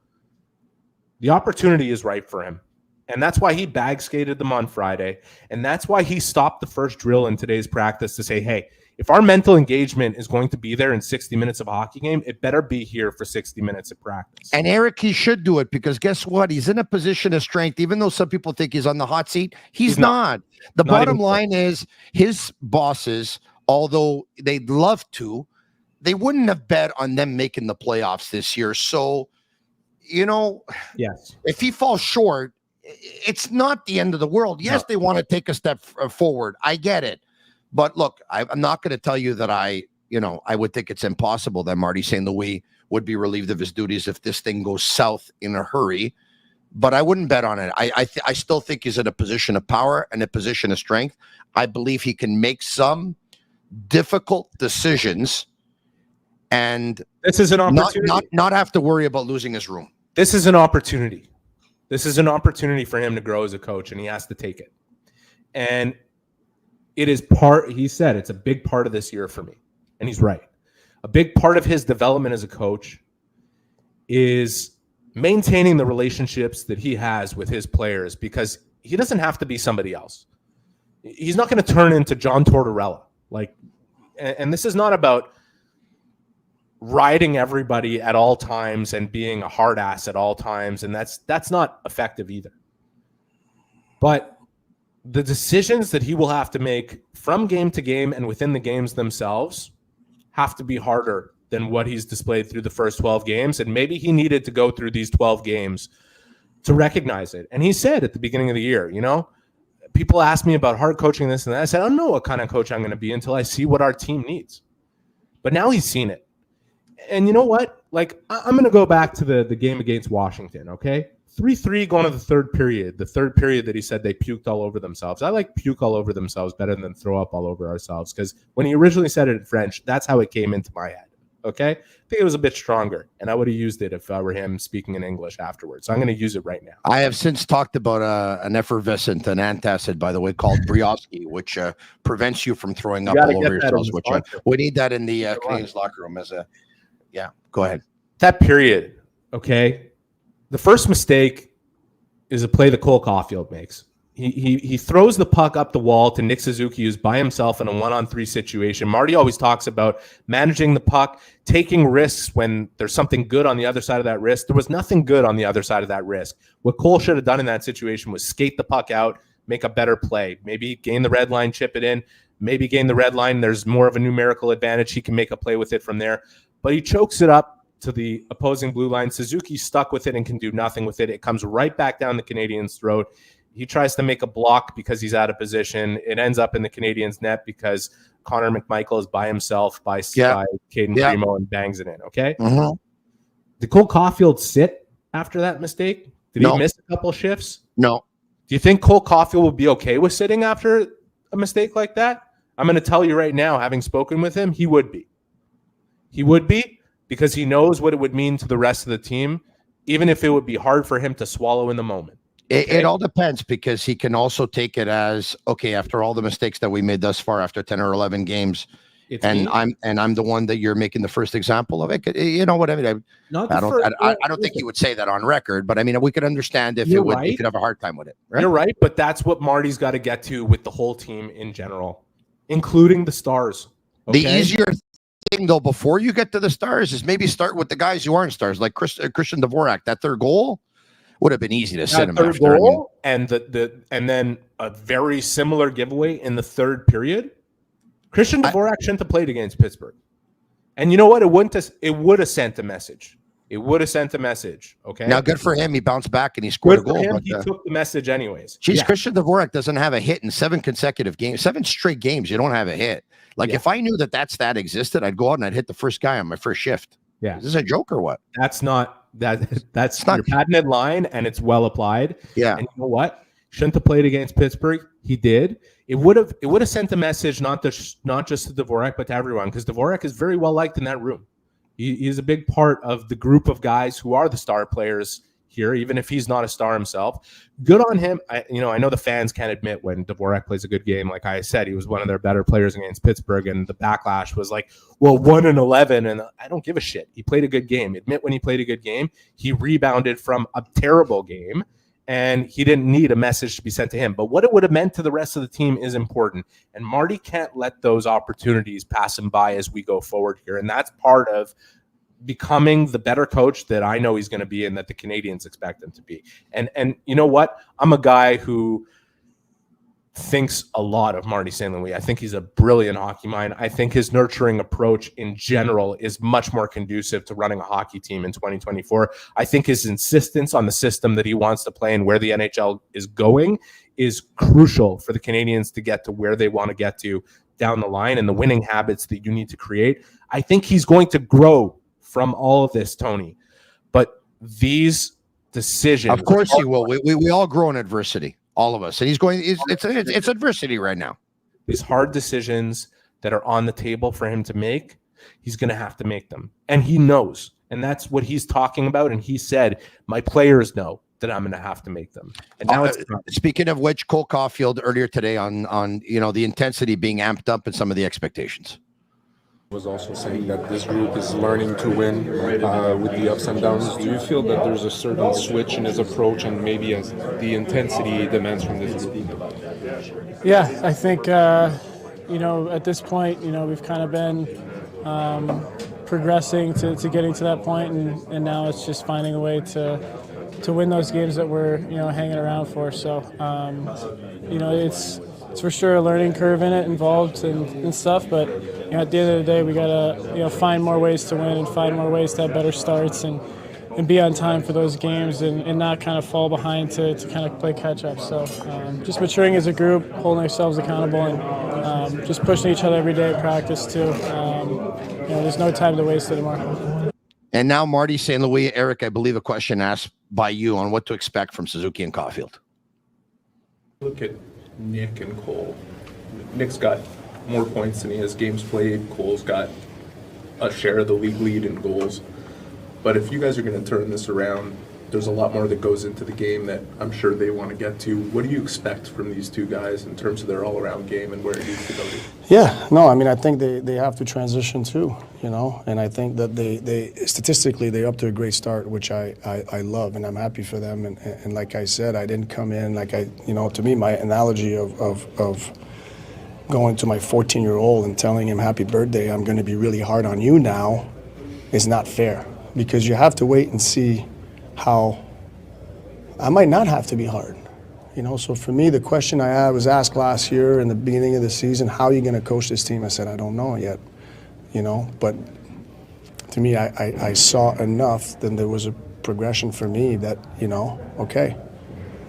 the opportunity is right for him. And that's why he bag skated them on Friday. And that's why he stopped the first drill in today's practice to say, hey, if our mental engagement is going to be there in 60 minutes of a hockey game, it better be here for 60 minutes of practice. And Eric, he should do it because guess what? He's in a position of strength. Even though some people think he's on the hot seat, he's not. The bottom line is his bosses, although they'd love to, they wouldn't have bet on them making the playoffs this year. So, yes, if he falls short, it's not the end of the world. Yes, they want to take a step forward. I get it. But look, I'm not going to tell you that I would think it's impossible that Marty St. Louis would be relieved of his duties if this thing goes south in a hurry. But I wouldn't bet on it. I still think he's in a position of power and a position of strength. I believe he can make some difficult decisions and this is an opportunity. Not have to worry about losing his room. This is an opportunity. This is an opportunity for him to grow as a coach, and he has to take it. And it is he said it's a big part of this year for me. And he's right. A big part of his development as a coach is maintaining the relationships that he has with his players because he doesn't have to be somebody else. He's not going to turn into John Tortorella. And this is not about riding everybody at all times and being a hard ass at all times. And that's not effective either. But the decisions that he will have to make from game to game and within the games themselves have to be harder than what he's displayed through the first 12 games. And maybe he needed to go through these 12 games to recognize it. And he said at the beginning of the year, people ask me about hard coaching this and that. I said, I don't know what kind of coach I'm going to be until I see what our team needs. But now he's seen it. And you know what? I'm going to go back to the game against Washington, okay? 3-3 going to the third period that he said they puked all over themselves. I like puke all over themselves better than throw up all over ourselves because when he originally said it in French, that's how it came into my head, okay? I think it was a bit stronger, and I would have used it if I were him speaking in English afterwards. So I'm going to use it right now. I have since talked about an effervescent, an antacid, by the way, called Briofsky, which prevents you from throwing up all over yourselves. We need that in the Canadiens locker room go ahead. That period, okay? The first mistake is a play that Cole Caufield makes. He throws the puck up the wall to Nick Suzuki, who's by himself in a 1-on-3 situation. Marty always talks about managing the puck, taking risks when there's something good on the other side of that risk. There was nothing good on the other side of that risk. What Cole should have done in that situation was skate the puck out, make a better play, maybe gain the red line, chip it in, maybe gain the red line. There's more of a numerical advantage. He can make a play with it from there. But he chokes it up to the opposing blue line. Suzuki's stuck with it and can do nothing with it. It comes right back down the Canadiens' throat. He tries to make a block because he's out of position. It ends up in the Canadiens' net because Connor McMichael is by himself by Caden Primo and bangs it in, okay? Mm-hmm. Did Cole Caufield sit after that mistake? Did he miss a couple shifts? No. Do you think Cole Caufield would be okay with sitting after a mistake like that? I'm going to tell you right now, having spoken with him, he would be. He would be because he knows what it would mean to the rest of the team, even if it would be hard for him to swallow in the moment. It all depends because he can also take it as, okay, after all the mistakes that we made thus far after 10 or 11 games, I'm the one that you're making the first example of it. You know what I mean? I don't think he would say that on record, but I mean, we could understand if he could have a hard time with it. Right? You're right, but that's what Marty's got to get to with the whole team in general, including the stars. Okay? The easier thing, though, before you get to the stars, is maybe start with the guys who aren't stars, like Christian Dvorak. That third goal would have been easy to sit him third after. goal, and then a very similar giveaway in the third period. Christian Dvorak shouldn't have played against Pittsburgh. And you know what? It would have sent a message. It would have sent a message. Okay. Now, good for him. He bounced back and he scored a goal. He took the message anyways. Geez, Christian Dvorak doesn't have a hit in 7 consecutive games, 7 straight games. You don't have a hit. Like if I knew that stat existed, I'd go out and I'd hit the first guy on my first shift. Yeah. Is this a joke or what? That's not your patented line, and it's well applied. Yeah. And you know what? Shouldn't have played against Pittsburgh. He did. It would have sent a message not just to Dvorak, but to everyone, because Dvorak is very well liked in that room. He is a big part of the group of guys who are the star players here, even if he's not a star himself. Good on him. I know the fans can't admit when Dvorak plays a good game. Like I said, he was one of their better players against Pittsburgh, and the backlash was like, well, 1-11, and I don't give a shit. He played a good game. Admit when he played a good game. He rebounded from a terrible game, and he didn't need a message to be sent to him. But what it would have meant to the rest of the team is important, and Marty can't let those opportunities pass him by as we go forward here, and that's part of becoming the better coach that I know he's going to be and that the Canadiens expect him to be. And you know what? I'm a guy who thinks a lot of Marty St. Louis. I think he's a brilliant hockey mind. I think his nurturing approach in general is much more conducive to running a hockey team in 2024. I think his insistence on the system that he wants to play and where the NHL is going is crucial for the Canadiens to get to where they want to get to down the line, and the winning habits that you need to create. I think he's going to grow from all of this, Tony. But these decisions, of course he will. We all grow in adversity, all of us. And it's adversity right now. These hard decisions that are on the table for him to make, he's going to have to make them. And he knows. And that's what he's talking about. And he said, my players know that I'm going to have to make them. And now speaking of which, Cole Caufield earlier today on the intensity being amped up and some of the expectations. Was also saying that this group is learning to win with the ups and downs. Do you feel that there's a certain switch in his approach and maybe as the intensity demands from this group? Yeah, I think, at this point, we've kind of been progressing to getting to that point, and now it's just finding a way to win those games that we're, hanging around for. So, it's for sure a learning curve in it involved and stuff, but at the end of the day, we gotta find more ways to win and find more ways to have better starts and be on time for those games and not kind of fall behind to kind of play catch up. So just maturing as a group, holding ourselves accountable, and just pushing each other every day at practice too. There's no time to waste anymore. And now Marty St. Louis, Eric, I believe a question asked by you on what to expect from Suzuki and Caufield. Look at Nick and Cole. Nick's got more points than he has games played. Cole's got a share of the league lead in goals. But if you guys are going to turn this around, there's a lot more that goes into the game that I'm sure they want to get to. What do you expect from these two guys in terms of their all-around game and where it needs to go to? Yeah, no, I mean, I think they have to transition too, and I think that they statistically, they're up to a great start, which I love, and I'm happy for them. And like I said, I didn't come in to me, my analogy of going to my 14-year-old and telling him happy birthday, I'm going to be really hard on you now, is not fair, because you have to wait and see how I might not have to be hard. So for me, the question I was asked last year in the beginning of the season, how are you going to coach this team? I said, I don't know yet, but to me, I saw enough, then there was a progression for me that, okay,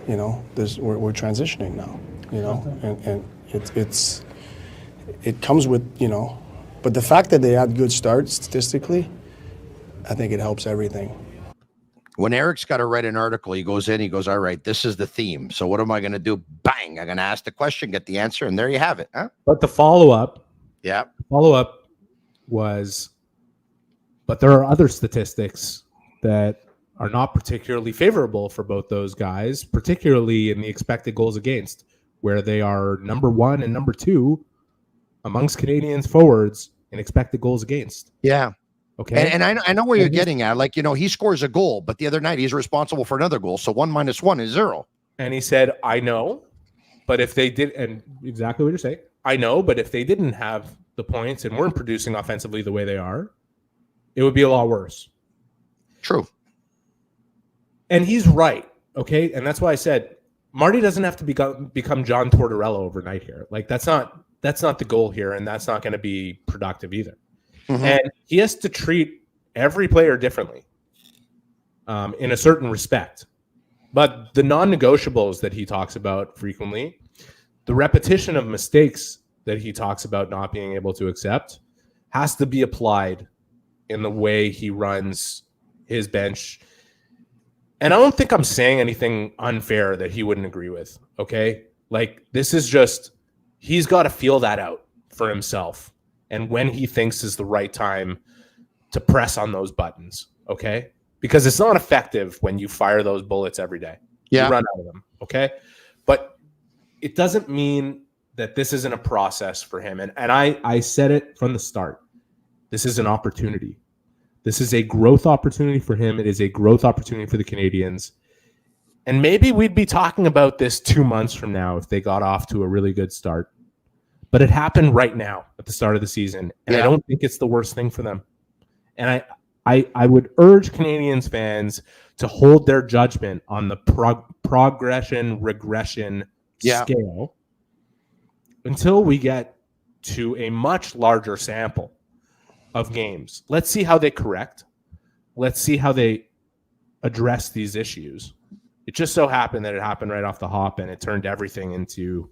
we're transitioning now, and it comes with, but the fact that they had good starts statistically, I think it helps everything. When Eric's got to write an article, he goes, all right, this is the theme. So what am I going to do? Bang, I'm going to ask the question, get the answer, and there you have it. Huh? But the follow-up was, but there are other statistics that are not particularly favorable for both those guys, particularly in the expected goals against, where they are number 1 and number 2 amongst Canadiens forwards in expected goals against. Yeah. Okay. And I know where you're getting at. He scores a goal, but the other night he's responsible for another goal. So 1 minus 1 is 0. And he said, I know, but if they did, and exactly what you're saying, I know, but if they didn't have the points and weren't producing offensively the way they are, it would be a lot worse. True. And he's right, okay? And that's why I said Marty doesn't have to become John Tortorella overnight here. Like, that's not the goal here, and that's not going to be productive either. Mm-hmm. And he has to treat every player differently in a certain respect. But the non-negotiables that he talks about frequently, the repetition of mistakes that he talks about not being able to accept, has to be applied in the way he runs his bench. And I don't think I'm saying anything unfair that he wouldn't agree with, okay? Like, this is just, he's got to feel that out for himself. And when he thinks is the right time to press on those buttons, okay? Because it's not effective when you fire those bullets every day. Yeah. You run out of them, okay? But it doesn't mean that this isn't a process for him. And I said it from the start. This is an opportunity. This is a growth opportunity for him. It is a growth opportunity for the Canadiens. And maybe we'd be talking about this 2 months from now if they got off to a really good start. But it happened right now at the start of the season. And I don't think it's the worst thing for them. And I would urge Canadiens fans to hold their judgment on the progression-regression scale until we get to a much larger sample of games. Let's see how they correct. Let's see how they address these issues. It just so happened that it happened right off the hop, and it turned everything into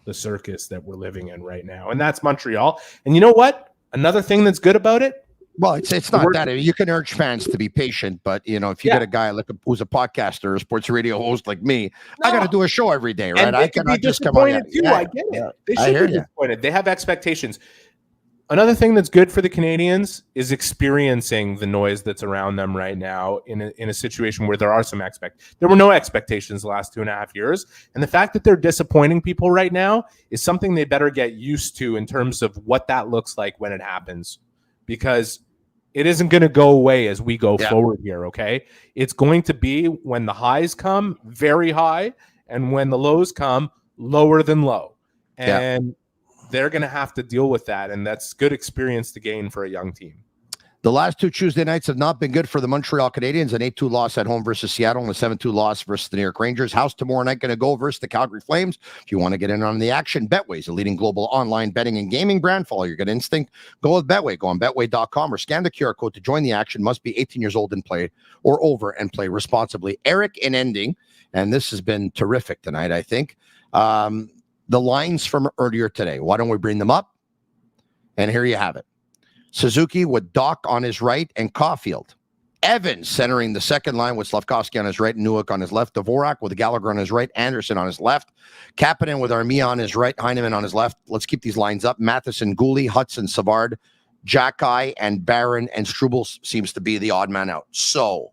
the circus that we're living in right now. And that's Montreal. And you know what? Another thing that's good about it, well, it's not that. You can urge fans to be patient, but if you get a guy who's a podcaster, a sports radio host like me, I got to do a show every day, right? I cannot just come on. I get it. They should be disappointed. They have expectations. Another thing that's good for the Canadiens is experiencing the noise that's around them right now in a situation where there are some there were no expectations the last 2.5 years. And the fact that they're disappointing people right now is something they better get used to in terms of what that looks like when it happens. Because it isn't going to go away as we go forward here, okay? It's going to be when the highs come, very high, and when the lows come, lower than low. And they're going to have to deal with that, and that's good experience to gain for a young team. The last 2 Tuesday nights have not been good for the Montreal Canadiens. An 8-2 loss at home versus Seattle and a 7-2 loss versus the New York Rangers. How's tomorrow night going to go versus the Calgary Flames? If you want to get in on the action, Betway is a leading global online betting and gaming brand. Follow your good instinct. Go with Betway. Go on Betway.com or scan the QR code to join the action. Must be 18 years old and play or over and play responsibly. Eric in ending, and this has been terrific tonight, I think. The lines from earlier today. Why don't we bring them up? And here you have it. Suzuki with Doc on his right and Caufield. Evans centering the second line with Slafkovsky on his right, Newhook on his left. Dvorak with Gallagher on his right, Anderson on his left. Kapanen with Armia on his right, Heineman on his left. Let's keep these lines up. Matheson, Gooley, Hudson, Savard, Jacky, and Barron, and Struble seems to be the odd man out. So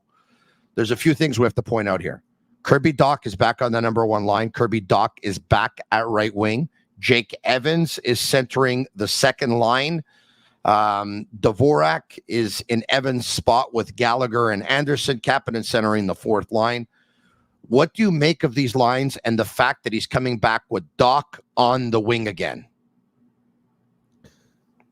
there's a few things we have to point out here. Kirby Dach is back on the number 1 line. Kirby Dach is back at right wing. Jake Evans is centering the second line. Dvorak is in Evans' spot with Gallagher and Anderson. Kapanen centering the fourth line. What do you make of these lines and the fact that he's coming back with Dach on the wing again?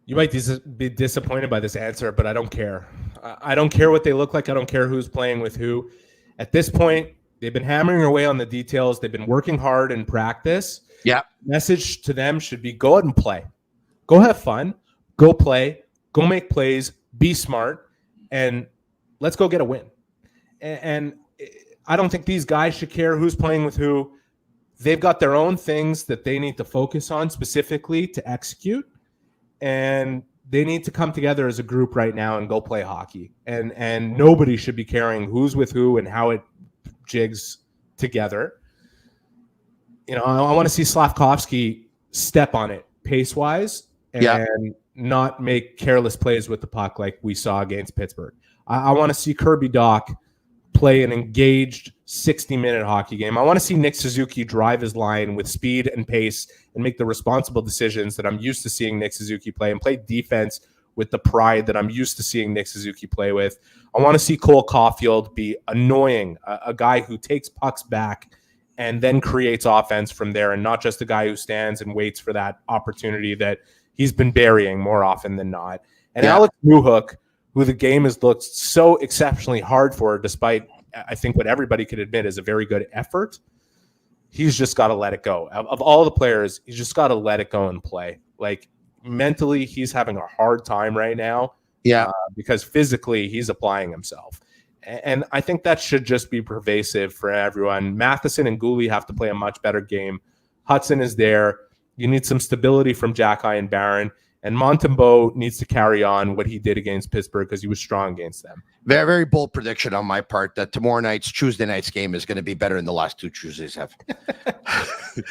You might be disappointed by this answer, but I don't care. I don't care what they look like. I don't care who's playing with who. At this point, they've been hammering away on the details. They've been working hard in practice. Yeah. Message to them should be go out and play. Go have fun. Go play. Go make plays. Be smart. And let's go get a win. And I don't think these guys should care who's playing with who. They've got their own things that they need to focus on specifically to execute. And they need to come together as a group right now and go play hockey. And nobody should be caring who's with who and how it jigs together. I want to see Slafkovsky step on it pace-wise and not make careless plays with the puck like we saw against Pittsburgh. I want to see Kirby Dach play an engaged 60-minute hockey game. I want to see Nick Suzuki drive his line with speed and pace and make the responsible decisions that I'm used to seeing Nick Suzuki play and play defense with the pride that I'm used to seeing Nick Suzuki play with. I want to see Cole Caufield be annoying, a guy who takes pucks back and then creates offense from there, and not just a guy who stands and waits for that opportunity that he's been burying more often than not. And Yeah. Alex Newhook, who the game has looked so exceptionally hard for, despite I think what everybody could admit is a very good effort, he's just got to let it go. Of all the players, he's just got to let it go and play. Like, mentally, he's having a hard time right now. Yeah. Because physically, he's applying himself. And I think that should just be pervasive for everyone. Matheson and Gooley have to play a much better game. Hudson is there. You need some stability from Jackeye and Barron. And Montembeault needs to carry on what he did against Pittsburgh because he was strong against them. Very, very bold prediction on my part that Tuesday night's game is going to be better than the last 2 Tuesdays have.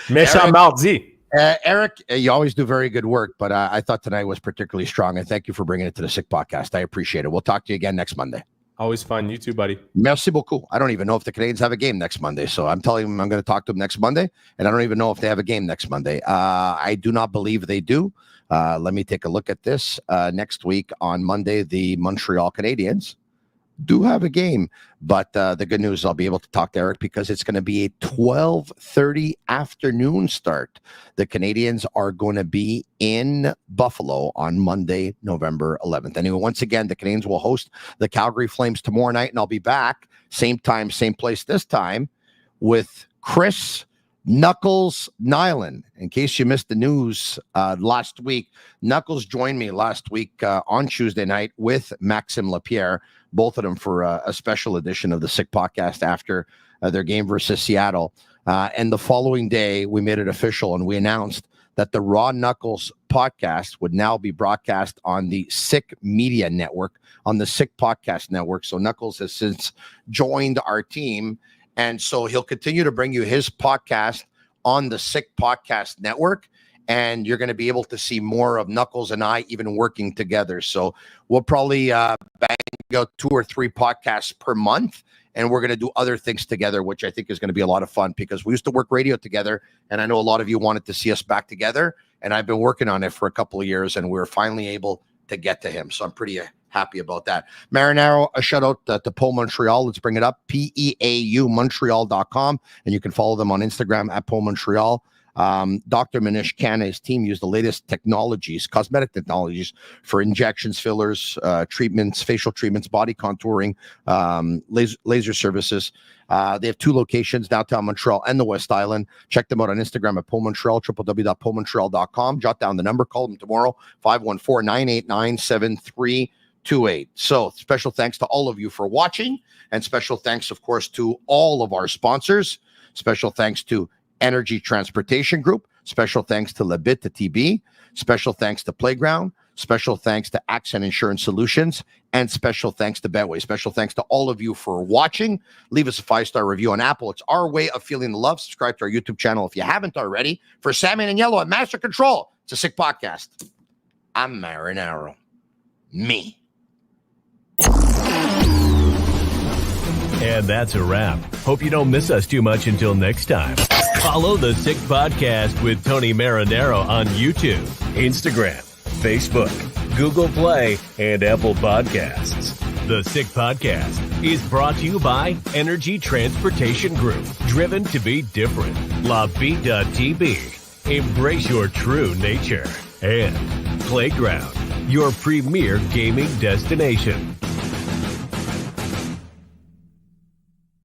Méchant mardi. Eric, you always do very good work, but I thought tonight was particularly strong, and thank you for bringing it to the Sick Podcast. I appreciate it. We'll talk to you again next Monday. Always fun. You too, buddy. Merci beaucoup. I don't even know if the Canadiens have a game next Monday, so I'm telling them I'm going to talk to them next Monday, and I don't even know if they have a game next Monday. I do not believe they do. Let me take a look at this. Next week on Monday, the Montreal Canadiens do have a game, but the good news is I'll be able to talk to Eric because it's going to be a 12:30 afternoon start. The Canadiens are going to be in Buffalo on Monday, November 11th. Anyway, once again, the Canadiens will host the Calgary Flames tomorrow night, and I'll be back same time, same place this time with Chris Knuckles Nyland. In case you missed the news last week, Knuckles joined me last week on Tuesday night with Maxime Lapierre, both of them for a special edition of the Sick Podcast after their game versus Seattle. And the following day, we made it official and we announced that the Raw Knuckles podcast would now be broadcast on the Sick Media Network, on the Sick Podcast Network. So Knuckles has since joined our team. And so he'll continue to bring you his podcast on the Sick Podcast Network. And you're going to be able to see more of Knuckles and I even working together. So we'll probably bang out 2 or 3 podcasts per month. And we're going to do other things together, which I think is going to be a lot of fun because we used to work radio together. And I know a lot of you wanted to see us back together. And I've been working on it for a couple of years. And we're finally able to get to him. So I'm pretty happy about that. Marinaro, a shout out to Paul Montreal. Let's bring it up. PEAU Montreal.com. And you can follow them on Instagram at Paul Montreal. Dr. Manish Khanna, his team used the latest technologies, cosmetic technologies for injections, fillers, treatments, facial treatments, body contouring, laser services. They have 2 locations, downtown Montreal and the West Island. Check them out on Instagram at Paul Montreal, www.paulmontreal.com. Jot down the number, call them tomorrow, 514-989-7328. So special thanks to all of you for watching, and special thanks, of course, to all of our sponsors. Special thanks to Energy Transportation Group. Special thanks to Bittt, to Tibi. Special thanks to Playground. Special thanks to Accent Insurance Solutions. And special thanks to Betway. Special thanks to all of you for watching. Leave us a 5-star review on Apple. It's our way of feeling the love. Subscribe to our YouTube channel if you haven't already. For Salmon and Yellow at Master Control, it's a Sick Podcast. I'm Marinaro. Me. And that's a wrap. Hope you don't miss us too much until next time. Follow the Sick Podcast with Tony Marinaro on YouTube, Instagram, Facebook, Google Play, and Apple Podcasts. The Sick Podcast is brought to you by Energy Transportation Group, driven to be different. LaVie.tv, embrace your true nature. And Playground, your premier gaming destination.